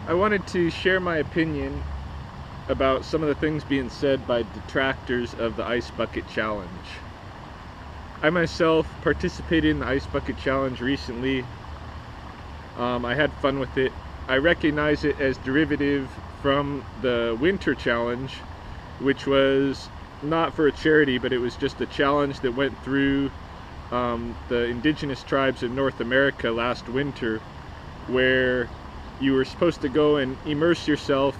I wanted to share my opinion about some of the things being said by detractors of the Ice Bucket Challenge. I myself participated in the Ice Bucket Challenge recently. I had fun with it. I recognize it as derivative from the Winter Challenge, which was not for a charity, but it was just a challenge that went through the indigenous tribes of North America last winter, where you were supposed to go and immerse yourself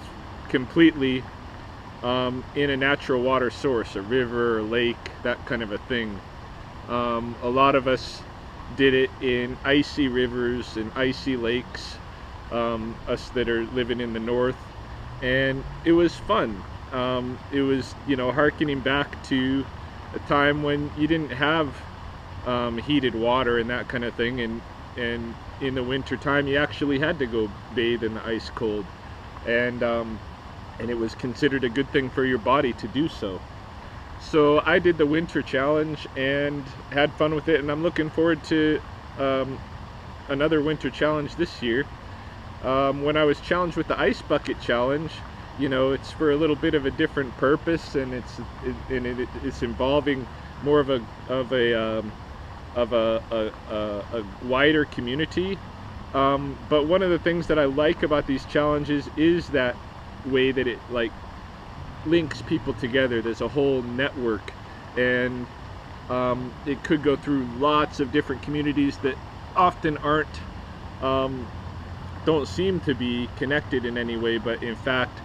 completely in a natural water source, a river, a lake, that kind of a thing. A lot of us did it in icy rivers and icy lakes, us that are living in the north, and it was fun. It was, harkening back to a time when you didn't have heated water and that kind of thing, and in the winter time you actually had to go bathe in the ice cold, and it was considered a good thing for your body to do so. So I did the Winter Challenge and had fun with it, and I'm looking forward to another Winter Challenge this year. When I was challenged with the Ice Bucket Challenge, it's for a little bit of a different purpose, and it's involving more of a wider community. But one of the things that I like about these challenges is that way that it links people together. There's a whole network, and it could go through lots of different communities that often don't seem to be connected in any way, but in fact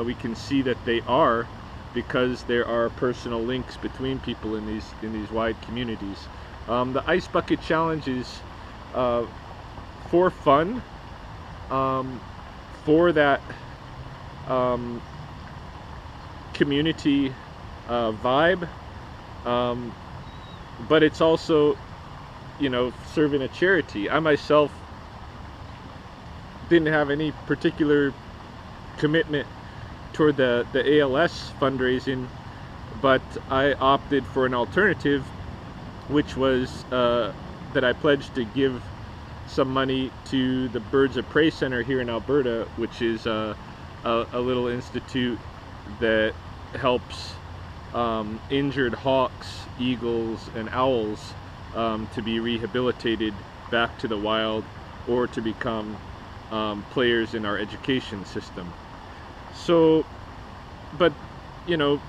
we can see that they are, because there are personal links between people in these wide communities. The Ice Bucket Challenge is for fun, for that community vibe, but it's also serving a charity. I myself didn't have any particular commitment toward the ALS fundraising, but I opted for an alternative, which was that I pledged to give some money to the Birds of Prey Center here in Alberta, which is a little institute that helps injured hawks, eagles, and owls to be rehabilitated back to the wild, or to become players in our education system. So, but the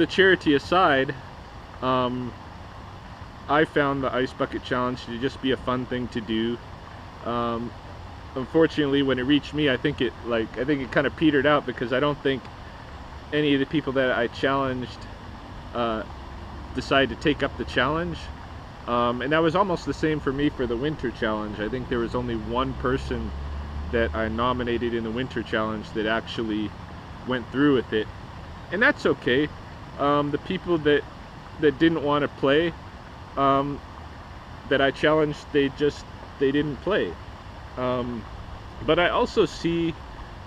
charity aside, I found the Ice Bucket Challenge to just be a fun thing to do. Unfortunately, when it reached me, I think it kind of petered out, because I don't think any of the people that I challenged decided to take up the challenge. And that was almost the same for me for the Winter Challenge. I think there was only one person that I nominated in the Winter Challenge that actually went through with it, and that's okay. The people that didn't want to play, that I challenged, they didn't play. But I also see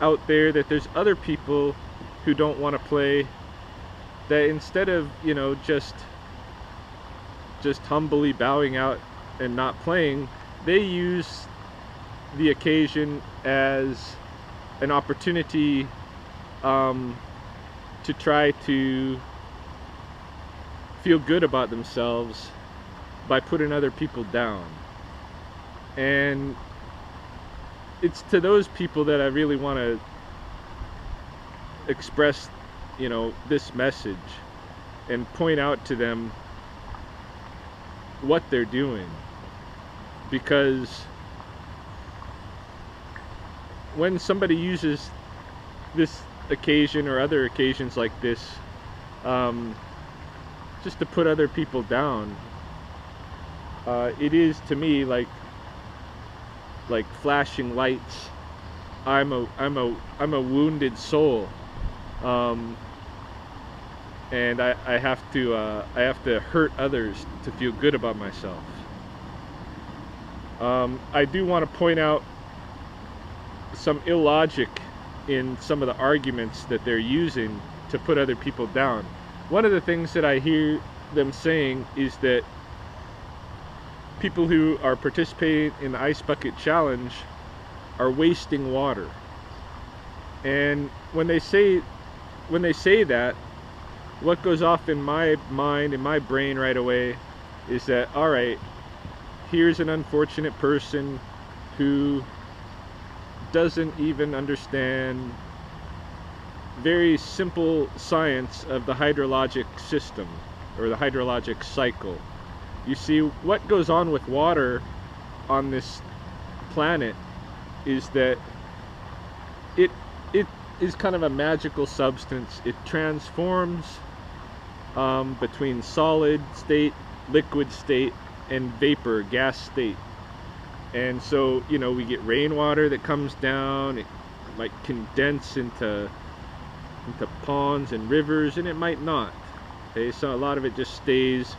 out there that there's other people who don't want to play, that instead of just humbly bowing out and not playing, they use the occasion as an opportunity to try to feel good about themselves by putting other people down. And it's to those people that I really want to express this message, and point out to them what they're doing. Because when somebody uses this occasion or other occasions like this just to put other people down, it is to me like flashing lights. I'm a wounded soul, and I have to hurt others to feel good about myself. I do want to point out some illogic in some of the arguments that they're using to put other people down. One of the things that I hear them saying is that people who are participating in the Ice Bucket Challenge are wasting water. And when they say that, what goes off in my mind, in my brain right away, is that, all right, here's an unfortunate person who doesn't even understand very simple science of the hydrologic system or the hydrologic cycle. You see, what goes on with water on this planet is that it is kind of a magical substance. It transforms between solid state, liquid state, and vapor, gas state. And so, you know, we get rainwater that comes down, it might condense into ponds and rivers, and it might not. Okay, so a lot of it just stays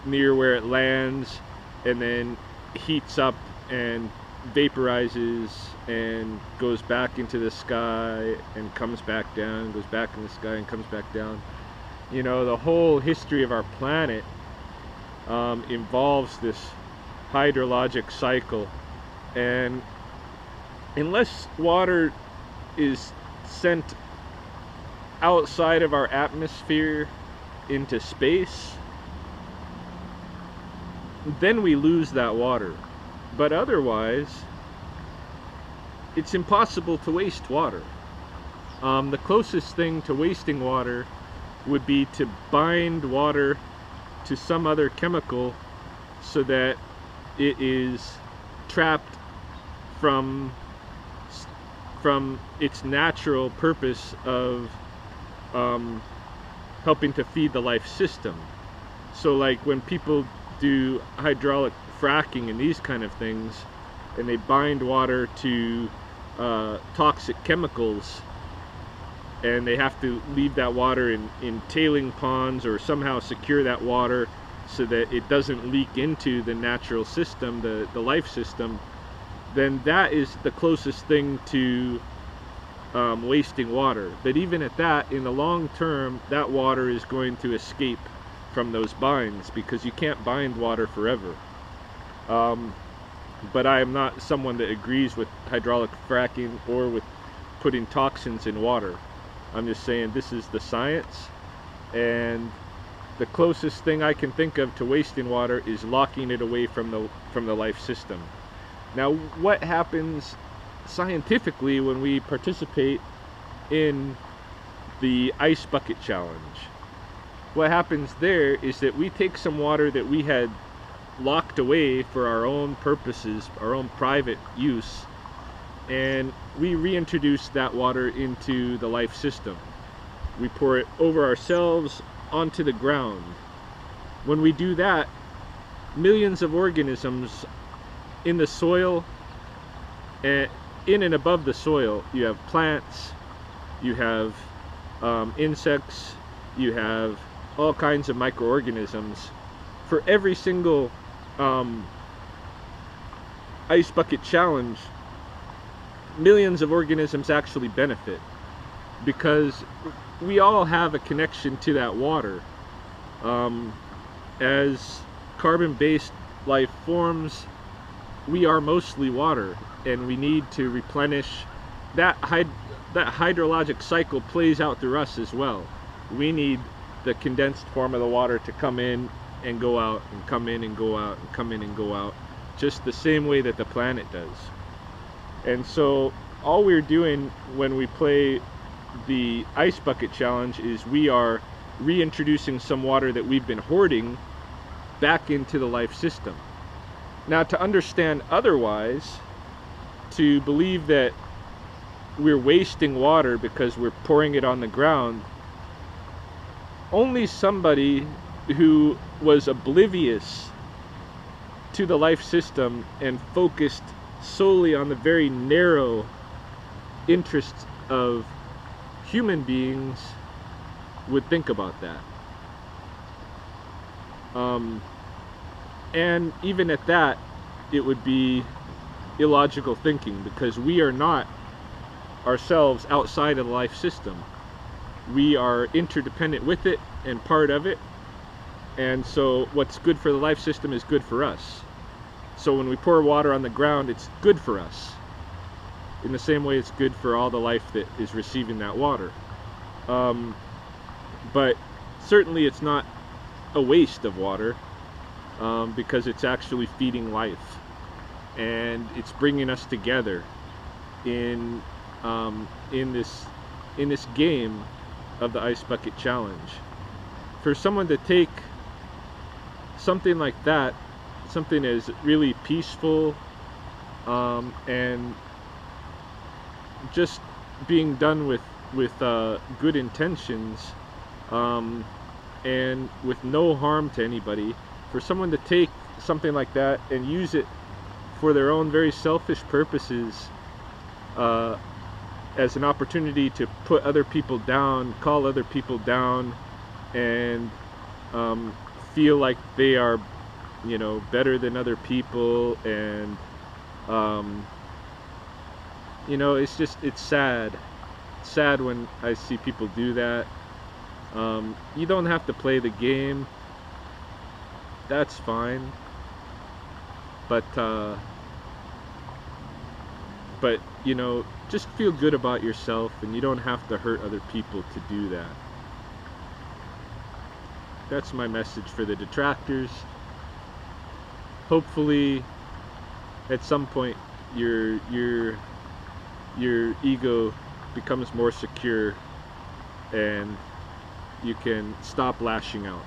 near where it lands and then heats up and vaporizes and goes back into the sky and comes back down, goes back in the sky and comes back down. You know, the whole history of our planet involves this hydrologic cycle, and unless water is sent outside of our atmosphere into space, then we lose that water. But otherwise, it's impossible to waste water. The closest thing to wasting water would be to bind water to some other chemical so that it is trapped from its natural purpose of helping to feed the life system. So like when people do hydraulic fracking and these kind of things, and they bind water to toxic chemicals, and they have to leave that water in tailing ponds or somehow secure that water so that it doesn't leak into the natural system, the life system, then that is the closest thing to wasting water. But even at that, in the long term, that water is going to escape from those binds, because you can't bind water forever. But I am not someone that agrees with hydraulic fracking or with putting toxins in water. I'm just saying this is the science, and the closest thing I can think of to wasting water is locking it away from the life system. Now, what happens scientifically when we participate in the Ice Bucket Challenge? What happens there is that we take some water that we had locked away for our own purposes, our own private use, and we reintroduce that water into the life system. We pour it over ourselves onto the ground. When we do that, millions of organisms in the soil, and in and above the soil, you have plants, you have insects, you have all kinds of microorganisms. For every single Ice Bucket Challenge, millions of organisms actually benefit, because we all have a connection to that water. As carbon-based life forms, we are mostly water, and we need to replenish. That hydrologic cycle plays out through us as well. We need the condensed form of the water to come in and go out, and come in and go out, and come in and go out, just the same way that the planet does. And so all we're doing when we play the Ice Bucket Challenge is we are reintroducing some water that we've been hoarding back into the life system. Now, to understand otherwise, to believe that we're wasting water because we're pouring it on the ground, only somebody who was oblivious to the life system and focused solely on the very narrow interests of human beings would think about that. And even at that, it would be illogical thinking, because we are not ourselves outside of the life system. We are interdependent with it and part of it, and so what's good for the life system is good for us. So when we pour water on the ground, it's good for us. in the same way it's good for all the life that is receiving that water. But certainly it's not a waste of water, because it's actually feeding life, and it's bringing us together in this game of the Ice Bucket Challenge. For someone to take something like that, something as really peaceful, and just being done with good intentions, and with no harm to anybody, for someone to take something like that and use it for their own very selfish purposes, as an opportunity to put other people down, call other people down, and feel like they are, you know, better than other people, and you know, it's sad. It's sad when I see people do that. You don't have to play the game. That's fine. But you know, just feel good about yourself, and you don't have to hurt other people to do that. That's my message for the detractors. Hopefully, at some point, your ego becomes more secure, and you can stop lashing out.